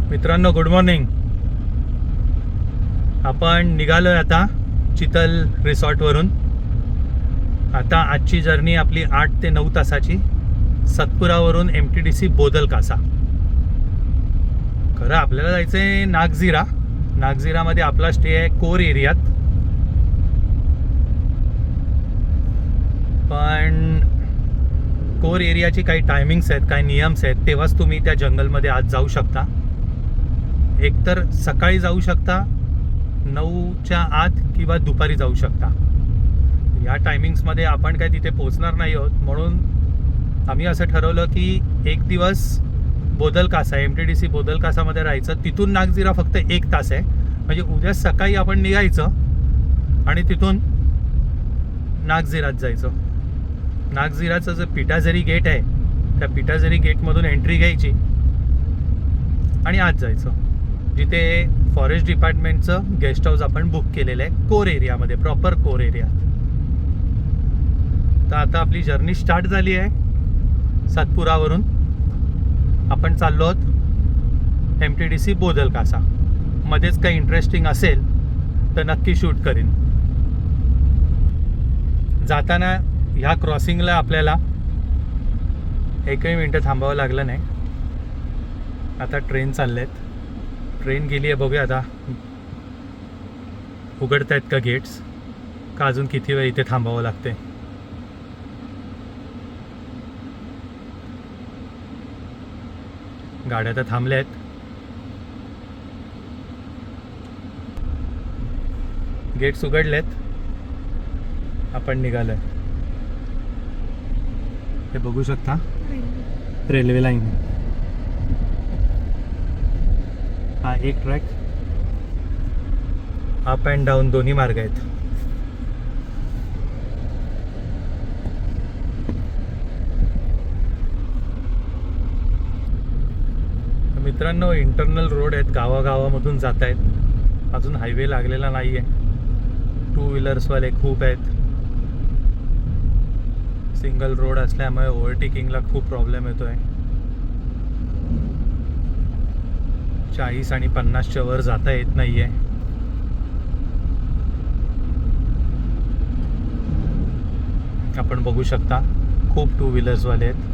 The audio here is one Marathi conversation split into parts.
मित्रांनो, गुड मॉर्निंग. आपण निघालोय आता चितल रिसॉर्टवरून. आता आजची जर्नी आपली 8 ते 9 तासाची. सतपुरावरून MTDC बोदल कासा. खरं आपल्याला जायचं आहे नागझिरा. नागझिरामध्ये आपला स्टे आहे कोर एरियात. पण कोर एरियाची काही टायमिंग्स आहेत, काही नियम्स आहेत, तेव्हाच तुम्ही त्या जंगलमध्ये आज जाऊ शकता. एकतर सकाळी जाऊ शकता 9च्या आत किंवा दुपारी जाऊ शकता. या टायमिंग्समध्ये आपण काय तिथे पोचणार नाही आहोत, म्हणून आम्ही असं ठरवलं की एक दिवस बोदल कासा MTDC बोदल कासामध्ये राहायचं. तिथून नागझिरा फक्त 1 तास आहे. म्हणजे उद्या सकाळी आपण निघायचं आणि तिथून नागझिरात जायचं. नागझिराचं जे पिटाझरी गेट आहे त्या पिटाझरी गेटमधून एंट्री घ्यायची आणि आत जायचं, जिथे फॉरेस्ट डिपार्टमेंटचं गेस्ट हाऊस आपण बुक केलेलं आहे कोर एरियामध्ये, प्रॉपर कोर एरिया. तर आता आपली जर्नी स्टार्ट झाली आहे सातपुरावरून. आपण चाललो आहोत MTDC बोदल कासा. मध्येच काही इंटरेस्टिंग असेल तर नक्की शूट करीन. जाताना ह्या क्रॉसिंगला आपल्याला एकही मिनटं थांबावं लागलं नाही. आता ट्रेन चालले आहेत. ट्रेन गेली आहे, बघूया आता उघडत आहेत का गेट्स, का अजून किती वेळ इथे थांबावं लागते. गाड्या तर थांबल्या आहेत. गेट्स उघडलेत. आपण निघालोय. हे बघू शकता रेल्वे लाईन. हा एक ट्रॅक, अप अँड डाऊन दोन्ही मार्ग आहेत. मित्रांनो, इंटरनल रोड आहेत, गावागावामधून जात आहेत. अजून हायवे लागलेला नाही आहे. 2 व्हीलर्सवाले खूप आहेत. सिंगल रोड असल्यामुळे ओव्हरटेकिंगला खूप प्रॉब्लेम येतो आहे. 40 आणि 50च्या वर जाता येत नाही आहे. आपण बघू शकता खूप 2 व्हीलर्सवाले आहेत.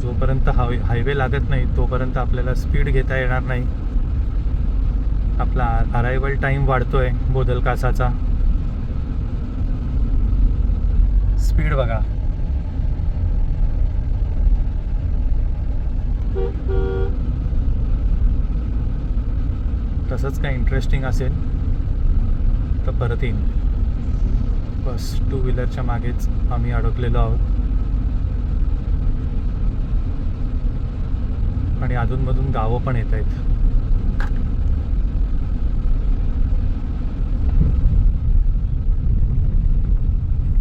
जोपर्यंत हायवे लागत नाही तोपर्यंत आपल्याला स्पीड घेता येणार नाही. आपला अरायवल टाईम वाढतोय बोदल कासाचा. स्पीड बघा. तसंच काय इंटरेस्टिंग असेल तर परत येईन. बस 2 व्हीलरच्या मागेच आम्ही अडकलेलो आहोत. आणि अधूनमधून गावं पण येत आहेत.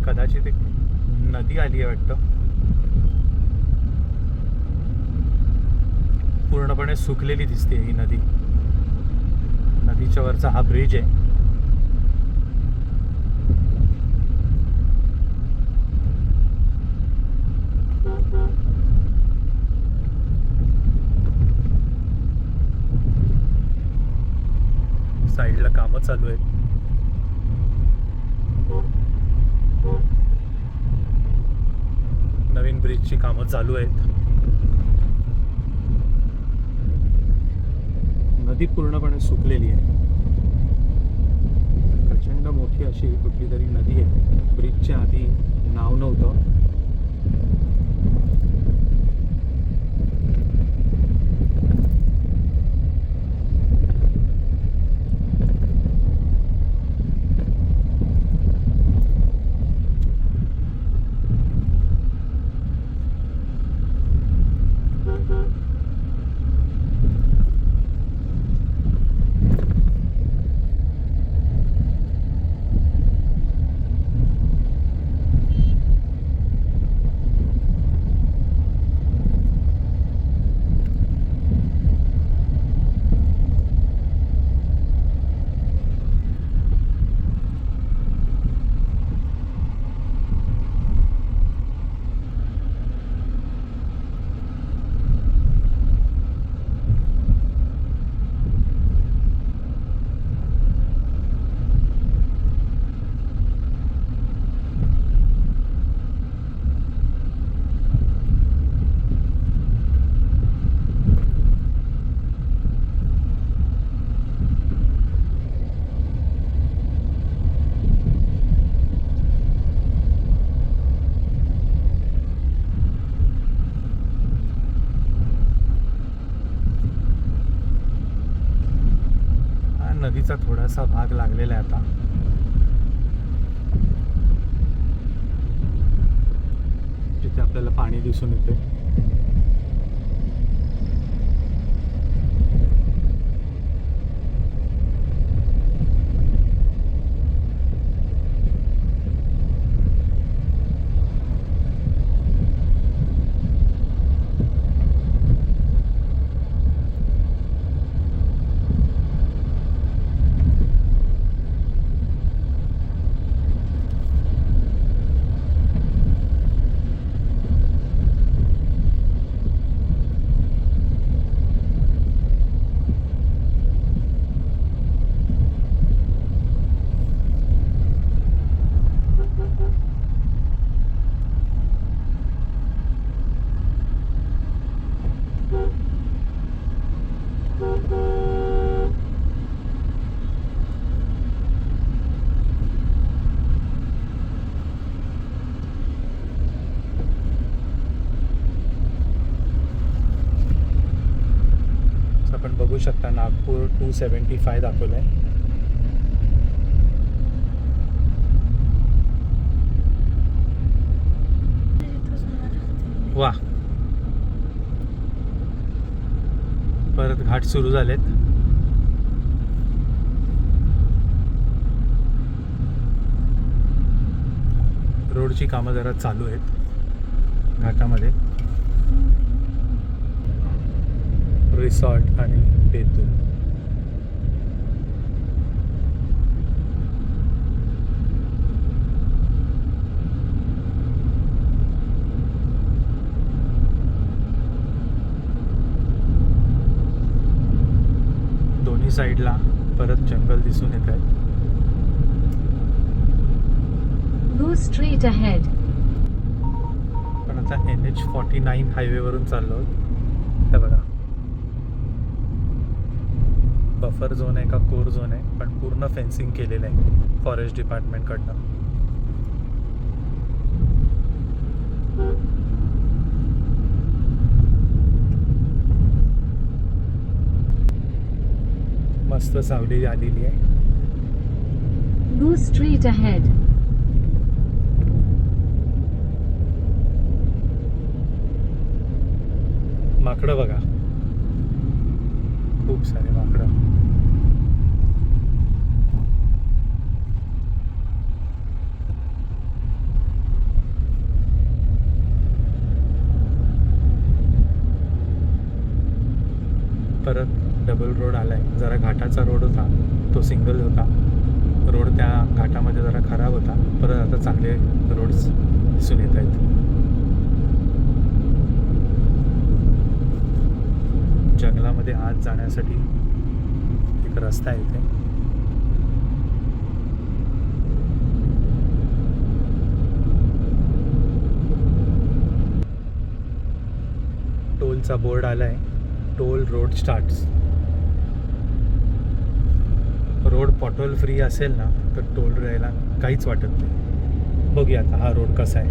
कदाचित एक नदी आली आहे वाटतं. पूर्णपणे सुकलेली दिसते ही नदी. नदीच्या वरचा हा ब्रिज आहे. साईडला कामं चालू आहेत. नवीन ब्रिजची कामं चालू आहेत. नदी पूर्णपणे सुकलेली आहे. प्रचंड मोठी अशी कुठली तरी नदी आहे. ब्रिजच्या आधी नाव नव्हतं. नदीचा थोडासा भाग लागलेला आहे आता. जिथे आपल्याला पाणी दिसून येते. आपण बघू शकता नागपूर 275 दाखवलंय. वा, परत घाट सुरू झालेत. रोडची कामं जरा चालू आहेत घाटामध्ये. रिसॉर्ट आणि बेतूल. दोन्ही साईडला परत जंगल दिसून येत आहे. Go straight ahead. पण आता NH49 हायवेवरून चाललो आहोत. हे बघा, बफर झोन आहे का कोर झोन आहे, पण पूर्ण फेन्सिंग केलेलं आहे फॉरेस्ट डिपार्टमेंटकडनं. मस्त सावली आलेली आहे. Go straight ahead. माकडं बघा, खूप सारे माकडं. परत डबल रोड आलाय. जरा घाटाचा रोड होता, तो सिंगल होता रोड. त्या घाटामध्ये जरा खराब होता. परत आता चांगले रोड्स दिसून येत आहेत. जंगलामध्ये आत जाण्यासाठी एक रस्ता आहे इथे. टोलचा बोर्ड आलाय. Toll road starts. रोड पॉटोल फ्री असेल ना तर टोल राहायला काहीच वाटत नाही. बघूया आता हा रोड कसा आहे.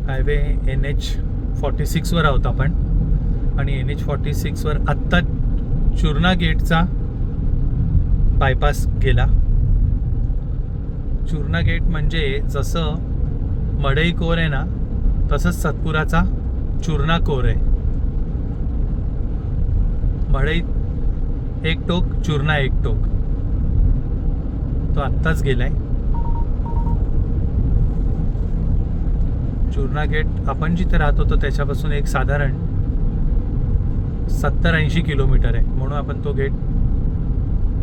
हायवे NH46 वर आहोत आपण. आणि NH46 वर आत्ता चूर्णा गेटचा बायपास गेला. चूर्णा गेट म्हणजे जसं मडई कोर आहे ना, तसंच सतपुराचा चूर्णा कोर आहे. मडई एक टोक, चूर्णा एक टोक. तो आत्ताच गेलाय. चूर्णा गेट आपण जिथे राहत होतो त्याच्यापासून एक साधारण 70-80 किलोमीटर आहे, म्हणून आपण तो गेट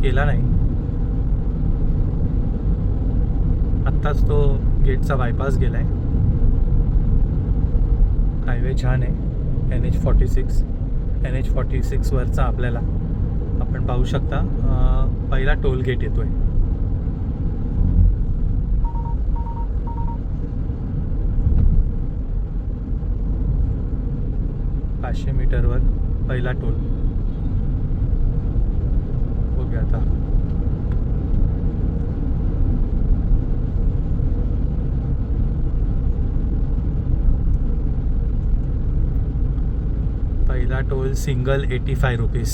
केला नाही. आत्ताच तो गेटचा बायपास गेलाय. हायवे छान आहे. NH46 वरचा आपल्याला आपण पाहू शकता पहिला टोल गेट येतोय. पाचशे मीटरवर पहिला टोल. बघूया आता. पहिला हा टोल सिंगल 85 रुपीज.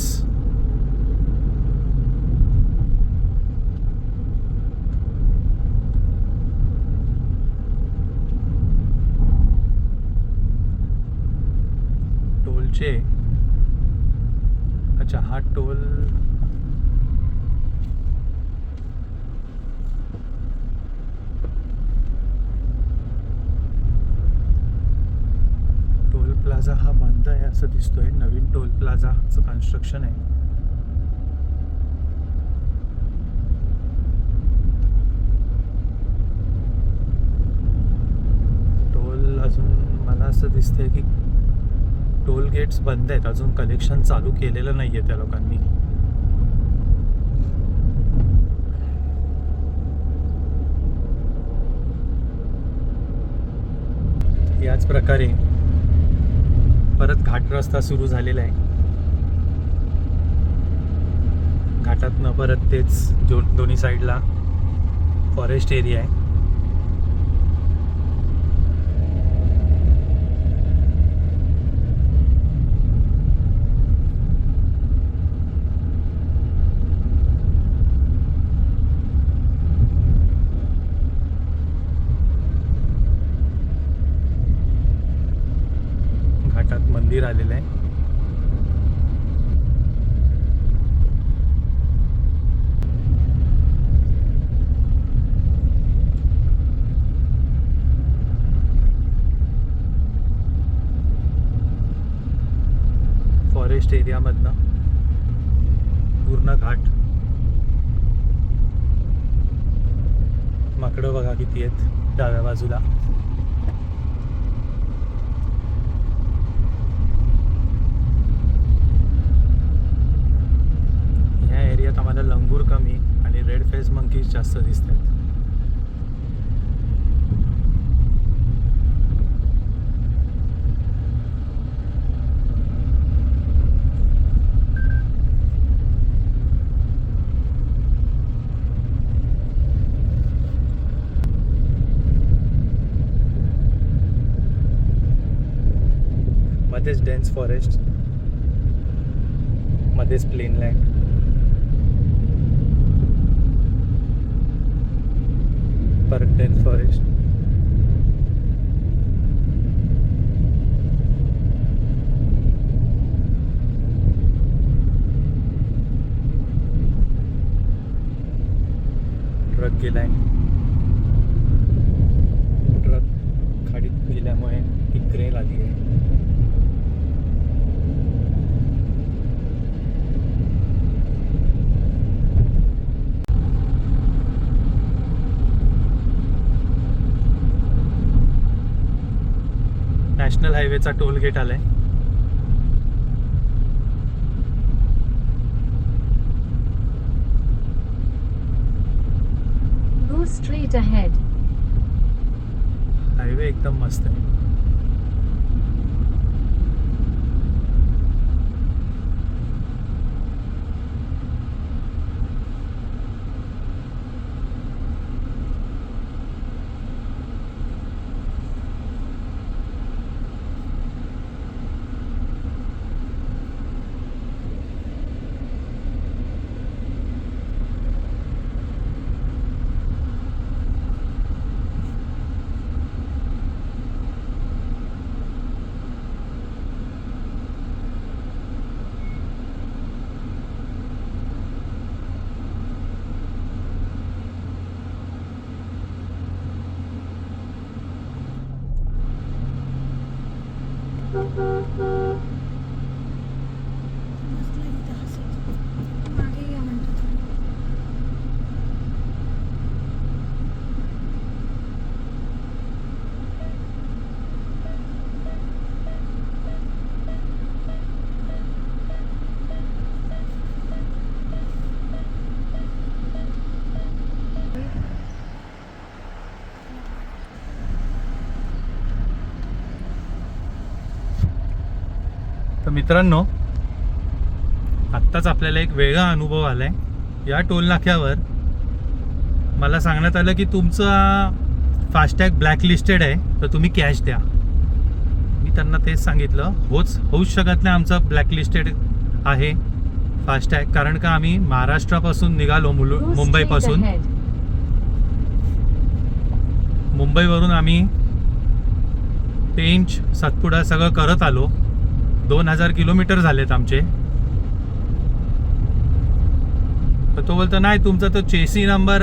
टोलचे अच्छा हा टोल टोल प्लाझा हा बंद आहे असं दिसतोय. नवीन टोल प्लाझाचं कन्स्ट्रक्शन आहे. टोल अजून मला असं दिसतंय की टोल गेट्स बंद आहेत, अजून कलेक्शन चालू केलेलं नाही आहे त्या लोकांनी. याच प्रकारे परत घाट रस्ता सुरू झालेला आहे. घाटातनं परत तेच दोन्ही साईडला फॉरेस्ट एरिया आहे. घाटात मंदिर आलेलं आहे. फॉरेस्ट एरियामधनं पूर्ण घाट. माकडं बघा किती आहेत डाव्या बाजूला. ह्या एरियात आम्हाला लंगूर कमी आणि रेड फेस मंकीज जास्त दिसतात. मध्येच डेन्स फॉरेस्ट, मध्येच प्लेन लँड. परत डेन्स फॉरेस्ट. ट्रक गेलाय. ट्रक खाडीत गेल्यामुळे ही क्रेन आली आहे. नॅशनल हायवेचा टोल गेट आलाय. Go straight ahead. हायवे एकदम मस्त आहे. तर मित्रांनो, आत्ताच आपल्याला एक वेगळा अनुभव आलाय. या टोल नाक्यावर मला सांगण्यात आलं की तुमचा फास्टॅग ब्लॅकलिस्टेड आहे, तर तुम्ही कॅश द्या. मी त्यांना तेच सांगितलं, होऊच शकत नाही आमचं ब्लॅकलिस्टेड आहे फास्टॅग, कारण का आम्ही महाराष्ट्रापासून निघालो Go straight मुंबईपासून. ahead. मुंबईवरून आम्ही पेंच सातपुडा सगळं करत आलो. 2000 किलोमीटर झालेत आमचे. तर तो बोलतो नाही तुमचा तो चेसी नंबर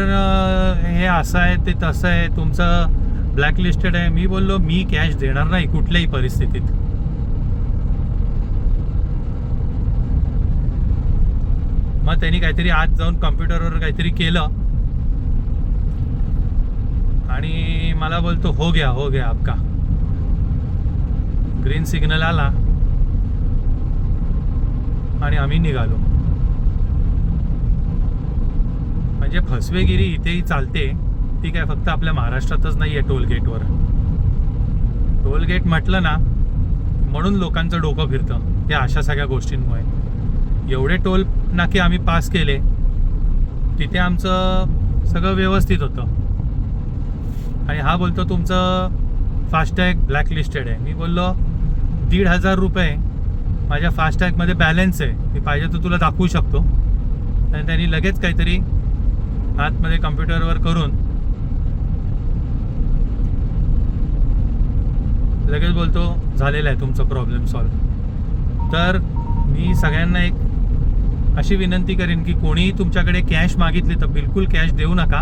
हे असं आहे ते तसं आहे, तुमचं ब्लॅकलिस्टेड आहे. मी बोललो मी कॅश देणार नाही कुठल्याही परिस्थितीत. मग त्यांनी काहीतरी आज जाऊन कम्प्युटरवर काहीतरी केलं आणि मला बोलतो हो गया आपका. ग्रीन सिग्नल आला आणि आम्ही निघालो. म्हणजे फसवेगिरी इथेही चालते. ती काय फक्त आपल्या महाराष्ट्रातच नाही आहे. टोलगेटवर टोलगेट म्हटलं ना म्हणून लोकांचं डोकं फिरतं या अशा सगळ्या गोष्टींमुळे. एवढे टोल नाके आम्ही पास केले, तिथे आमचं सगळं व्यवस्थित होतं आणि हा बोलतो तुमचं फास्टॅग ब्लॅकलिस्टेड आहे. मी बोललो 1,500 रुपये माझ्या फास्टॅगमध्ये बॅलन्स आहे, मी पाहिजे तर तुला दाखवू शकतो. आणि त्यांनी लगेच काहीतरी आतमध्ये कम्प्युटरवर करून लगेच बोलतो झालेला आहे तुमचा प्रॉब्लेम सॉल्व. तर मी सगळ्यांना एक अशी विनंती करेन की कोणीही तुमच्याकडे कॅश मागितली तर बिलकुल कॅश देऊ नका.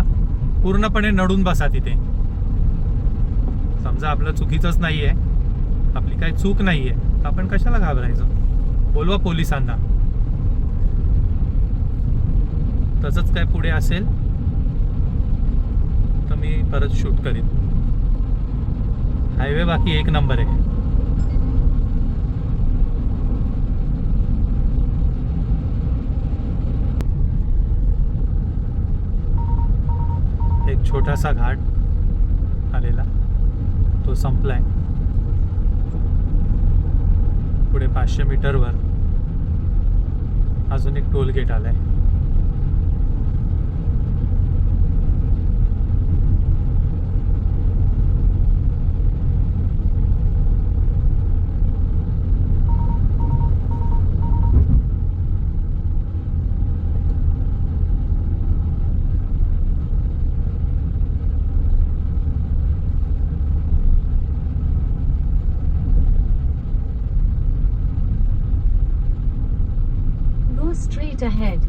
पूर्णपणे नडून बसा तिथे. समजा आपलं चुकीचंच नाही आहे, आपली काही चूक नाही आहे, आपण कशाला घाबरायचं. बोलवा पोलिसांना. तसंच काय पुढे असेल तर मी परत शूट करीन. हायवे बाकी एक नंबर आहे. एक छोटासा घाट आलेला तो संपलाय. पुढे 500 मीटरवर अजून एक टोल गेट आलाय. Go straight ahead.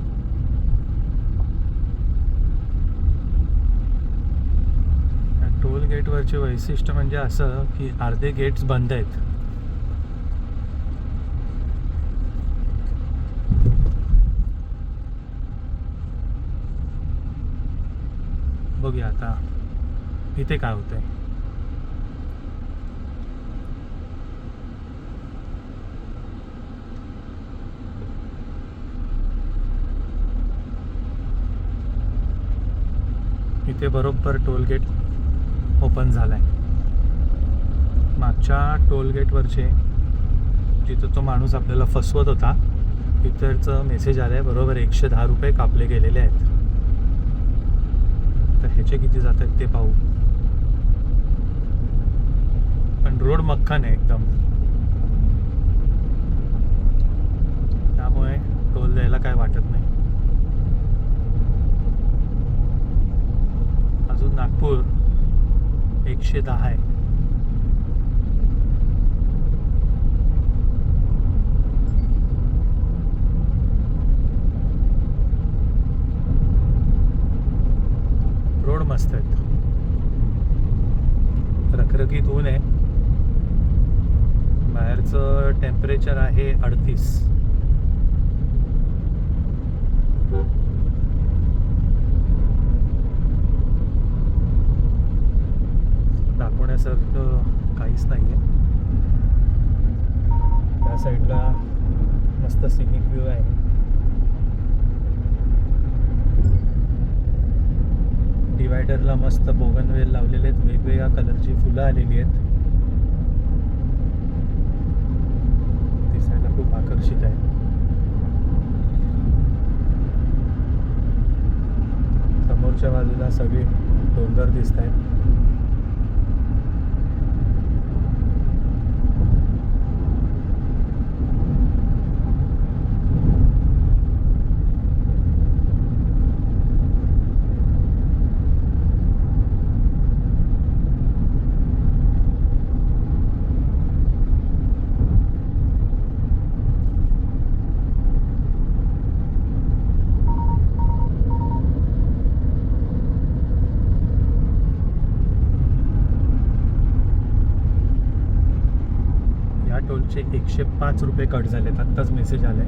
टोल गेटवरचे वैशिष्ट्य म्हणजे असं की अर्धे गेट्स बंद आहेत. बघूया आता इथे काय होतंय. इथे बरोबर टोल गेट ओपन झालाय. मागच्या टोल गेटवरचे जिथं तो माणूस आपल्याला फसवत होता तिथरचं मेसेज आलाय बरोबर 110 रुपये कापले गेलेले आहेत. तर ह्याचे किती जात आहेत ते पाहू. पण रोड मक्खन आहे एकदम, त्यामुळे टोल द्यायला काय वाटत नाही. अजून नागपूर 110 आहे. रोड मस्त आहेत. रखरखीत ऊन आहे. बाहेरचं टेम्परेचर आहे 38. दाखवण्यासारखं काहीच नाही आहे. त्या साईडला मस्त सिनिक व्ह्यू आहे. डिवायडरला मस्त बोगनवेल लावलेले आहेत, वेगवेगळ्या कलरची फुलं आलेली आहेत. दिसायला खूप आकर्षित आहे. समोरच्या बाजूला सगळे डोंगर दिसत आहेत. टोलचे 105 रुपये कट झालेत. आत्ताच मेसेज आलाय.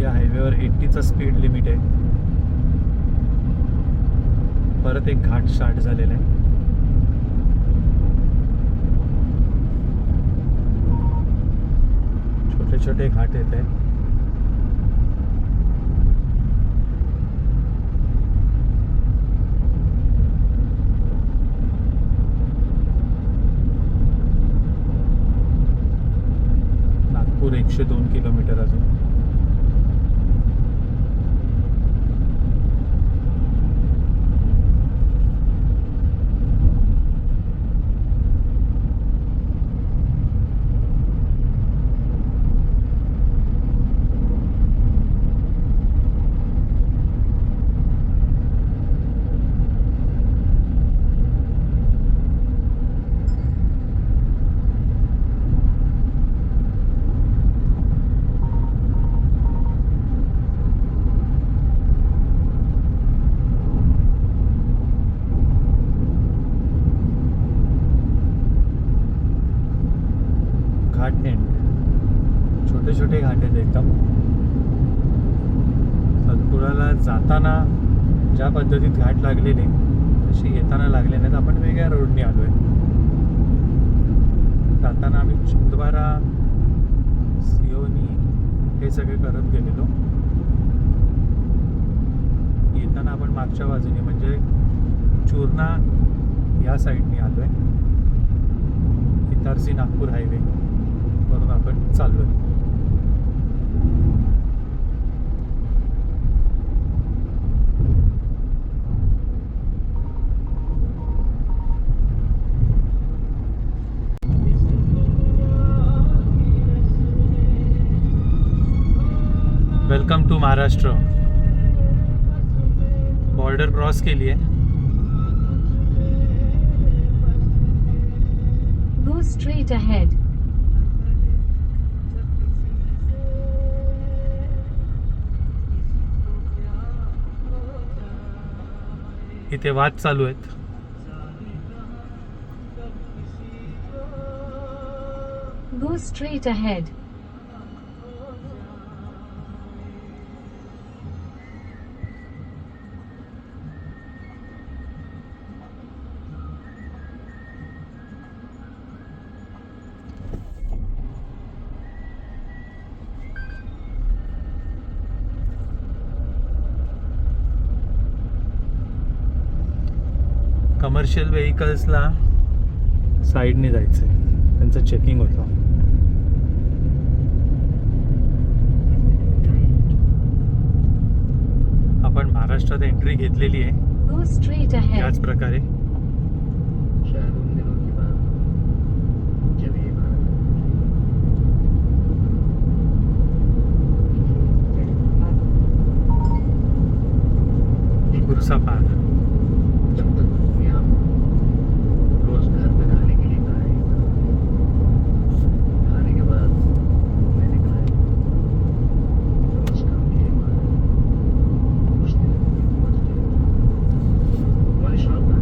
या हायवेवर 80चा स्पीड लिमिट आहे. परत एक घाट स्टार्ट झालेला आहे. छोटे छोटे घाट येत आहेत. नागपूर 102 किलोमीटर अजून. घाट एंड. छोटे छोटे घाट आहेत एकदम. सतपुराला जाताना ज्या पद्धतीत घाट लागलेले तशी येताना लागले नाहीत. आपण वेगळ्या रोडने आलो आहे. जाताना आम्ही छिंदवारा सिओनी हे सगळे करत गेलेलो. येताना आपण मागच्या बाजूने म्हणजे चूर्णा या साईडने आलो आहे. इटारसी नागपूर हायवे वरून आपण चाललोय. Welcome to Maharashtra. Border cross के लिए Go straight ahead. इथे वाद चालू आहेत. Go straight ahead. कमर्शियल व्हेकल्सला साईडने जायचं आहे. त्यांचं चेकिंग होतं. आपण महाराष्ट्रात एंट्री घेतलेली आहे. Go straight ahead. याच प्रकारे शायद उन दिनों की बात जब ये भारत कुर्सा पार. जब तक दुनिया रोज घर पे खाने के लिए खाए खाने के बाद मैंने खाया रोज काम किए कुछ दिन मस्त तुम्हारे शौक था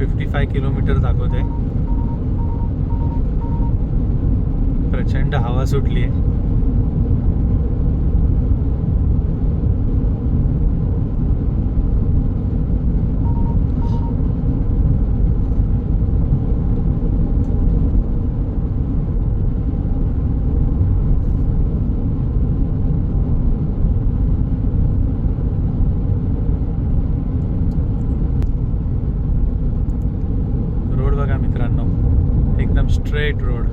55 किलोमीटर दाखवते. प्रचंड हवा सुटली आहे. रोड बघा मित्रांनो, एकदम स्ट्रेट रोड.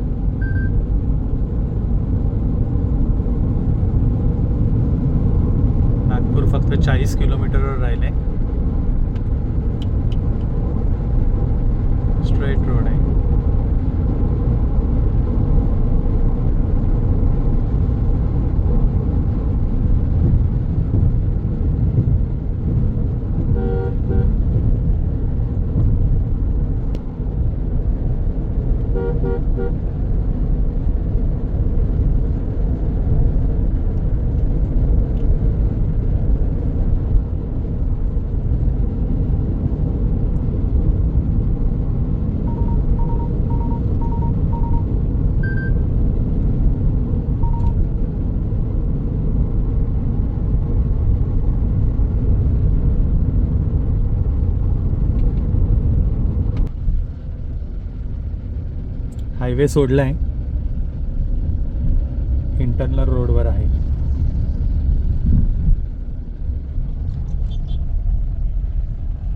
नागपूर फक्त 40 किलोमीटरवर राहिले. स्ट्रेट रोड आहे. हायवे सोडलाय, इंटरनल रोडवर आहे.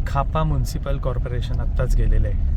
खापा म्युन्सिपल कॉर्पोरेशन आत्ताच गेलेलं आहे.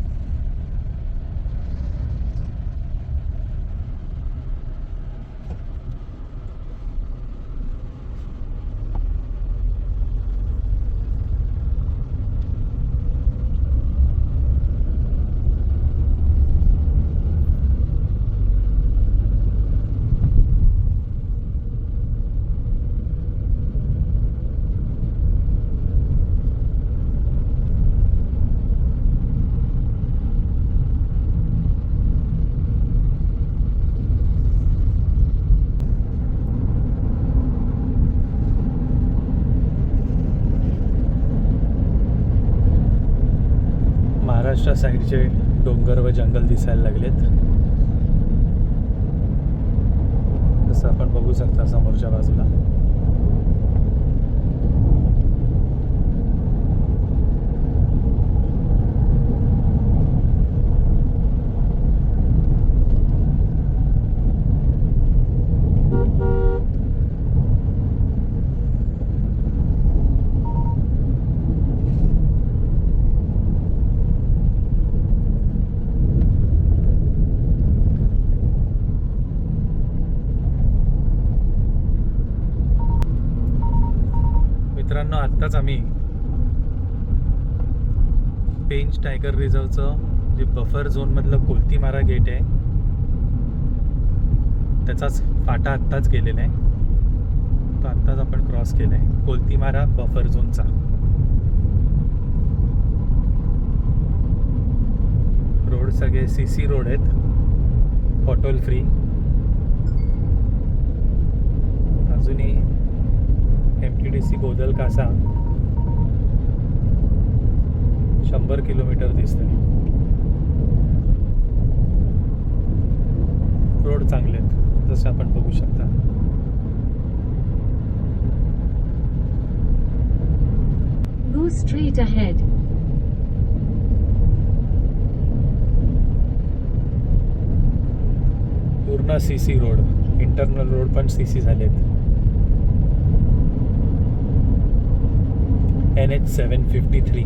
महाराष्ट्र साईडचे डोंगर व जंगल दिसायला लागलेत. जसं आपण बघू शकता समोरच्या बाजूला. मित्रांनो, आत्ताच आम्ही पेंच टायगर रिझर्वचं जे बफर झोनमधलं कोलतीमारा गेट आहे त्याचाच फाटा आत्ताच गेलेला आहे. तो आत्ताच आपण क्रॉस केला आहे, कोलतीमारा बफर झोनचा. रोड सगळे CC रोड आहेत, पॉटोल फ्री. अजूनही MTDC बोदल कासा 100 किलोमीटर दिसतंय. रोड चांगले आहेत जसे आपण बघू शकता. Go straight ahead. पूर्ण CC रोड, इंटरनल रोड पण CC झालेत. NH 753.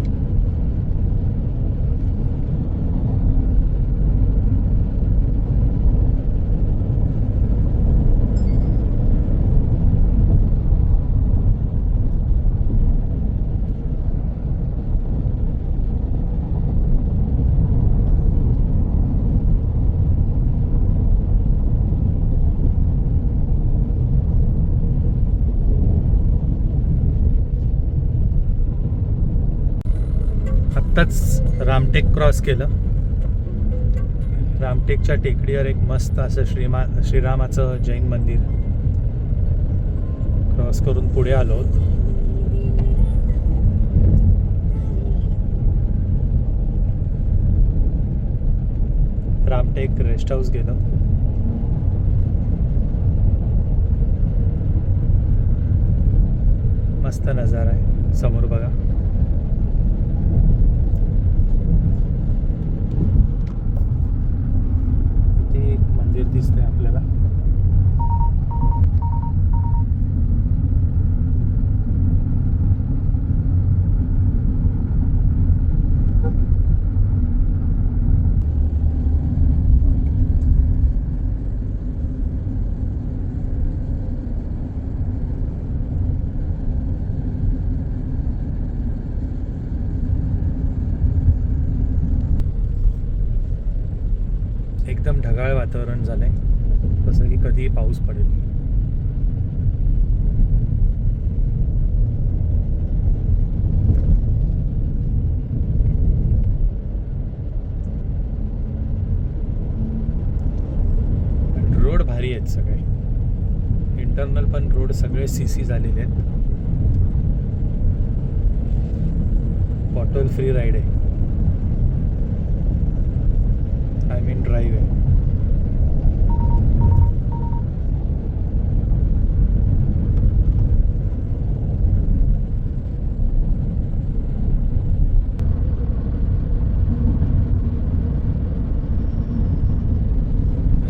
आत्ताच रामटेक क्रॉस केलं. रामटेकच्या टेकडीवर एक मस्त असं श्रीरामाचं जैन मंदिर क्रॉस करून पुढे आलो. गेस्ट हाऊस गेलो. मस्त नजारा आहे समोर बघा. इथे एक मंदिर दिसतंय आपल्याला. एकदम ढगाळ वातावरण झालंय, जसं की कधीही पाऊस पडेल. पण रोड भारी आहेत सगळे. इंटरनल पण रोड सगळे सीसी झालेले आहेत. पॉटोल फ्री राईड आहे. आय मीन ड्राईव्ह आहे.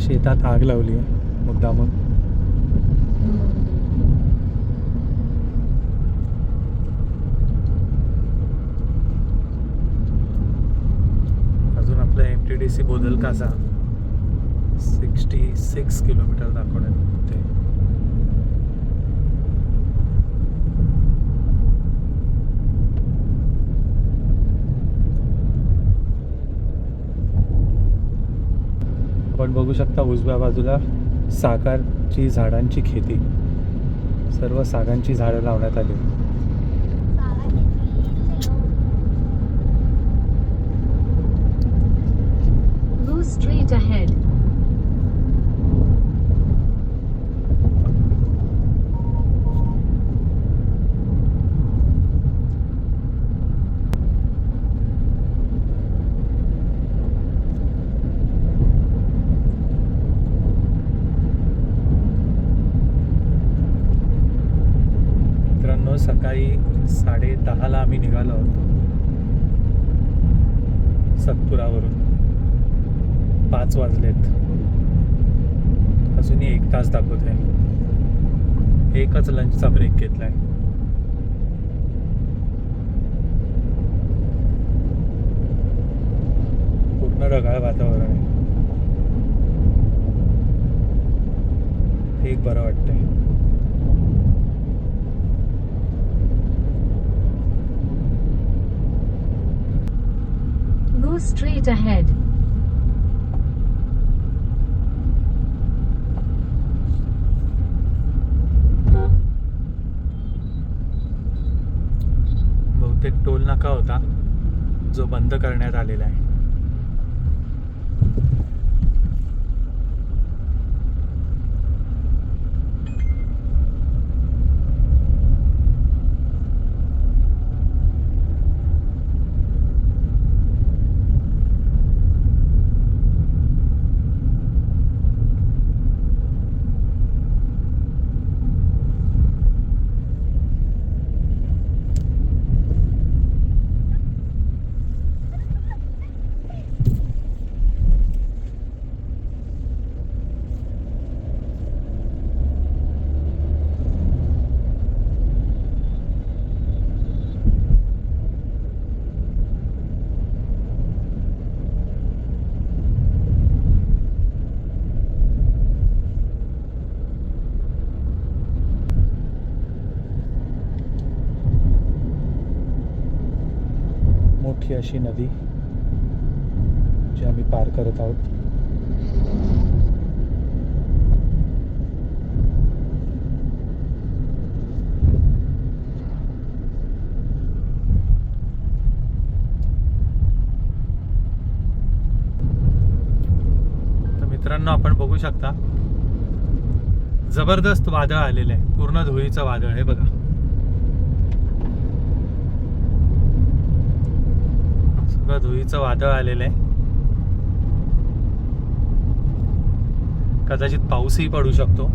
शेतात आग लावली आहे मुद्दामून. अजून आपलं MTDC बोदलकासा 66 किलोमीटर दाखवण्यात होते. आपण बघू शकता उजव्या बाजूला सागाची झाडांची खेती. सर्व सागांची झाडं लावण्यात आली. Go straight ahead. मित्रांनो, सकाळी 10:30 आम्ही निघालो आहोत सतपुरावरून. 5 वाजलेत. अजूनही 1 तास दाखवत आहे. एकच लंचचा ब्रेक घेतलाय. पूर्ण ढगाळ वातावरण आहे. एक बरं वाटतंय. Go straight ahead. बहुतेक टोल नाका होता जो बंद करण्यात आलेला आहे. मोठी अशी नदी जी आम्ही पार करत आहोत. तर मित्रांनो, आपण बघू शकता जबरदस्त वादळ आलेलं आहे. पूर्ण धुळीचं वादळ आहे बघा. सगळं धुळीचं वादळ आलेलं आहे. कदाचित पाऊसही पडू शकतो.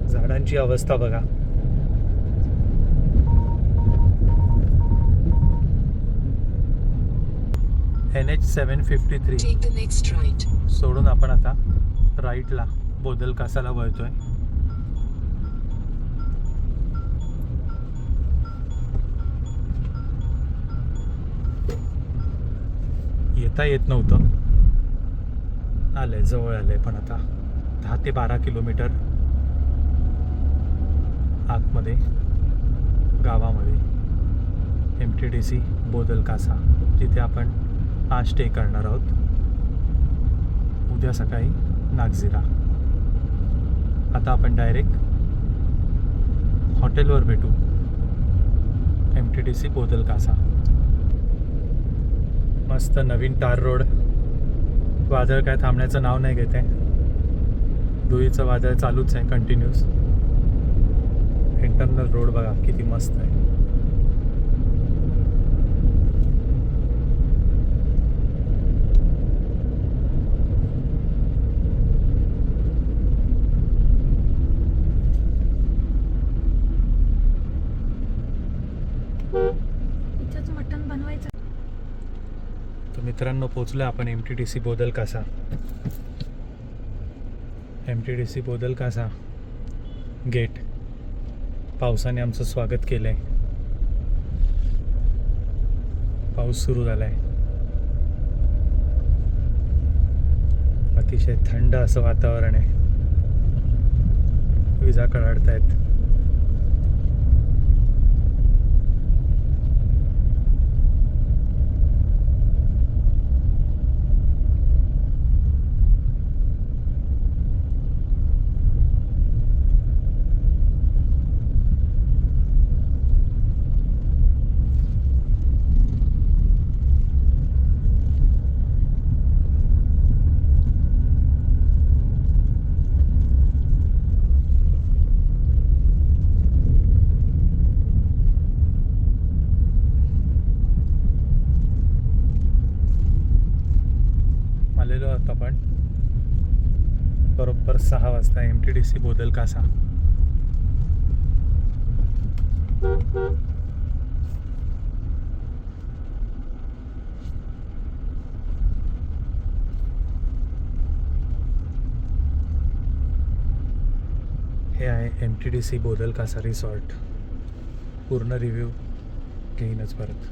झाडांची अवस्था बघा. NH753 Take the next right. सोडून आपण आता राईटला बोदल कासाला वळतोय. येता येत नव्हतं, आलंय, जवळ आलंय. पण आता 10 ते 12 किलोमीटर आतमध्ये गावामध्ये MTDC बोदल कासा, जिथे आपण आज स्टे करणार आहोत. उद्या सकाळी नागझिरा. आता आपण डायरेक्ट हॉटेलवर भेटू. MTDC बोदल कासा. मस्त नवीन टार रोड. वादळ काय थांबण्याचं नाव नाही घेत आहे. धुळीचं वादळ चालूच आहे कंटिन्यूस. इंटरनल रोड बघा किती मस्त आहे. इथंच मटण बनवायचं. तर मित्रांनो, पोचलो आपण MTDC बोदल कासा. MTDC बोदल कासा गेट. पावसाने आमचं स्वागत केलं आहे. पाऊस सुरू झाला आहे. अतिशय थंड असं वातावरण आहे. विजा कडाडत आहेत. आलेलो आहोत आपण बरोबर 6 वाजता MTDC बोदल कासा. हे आहे MTDC बोदल कासा रिसॉर्ट. पूर्ण रिव्ह्यू घेईनच परत.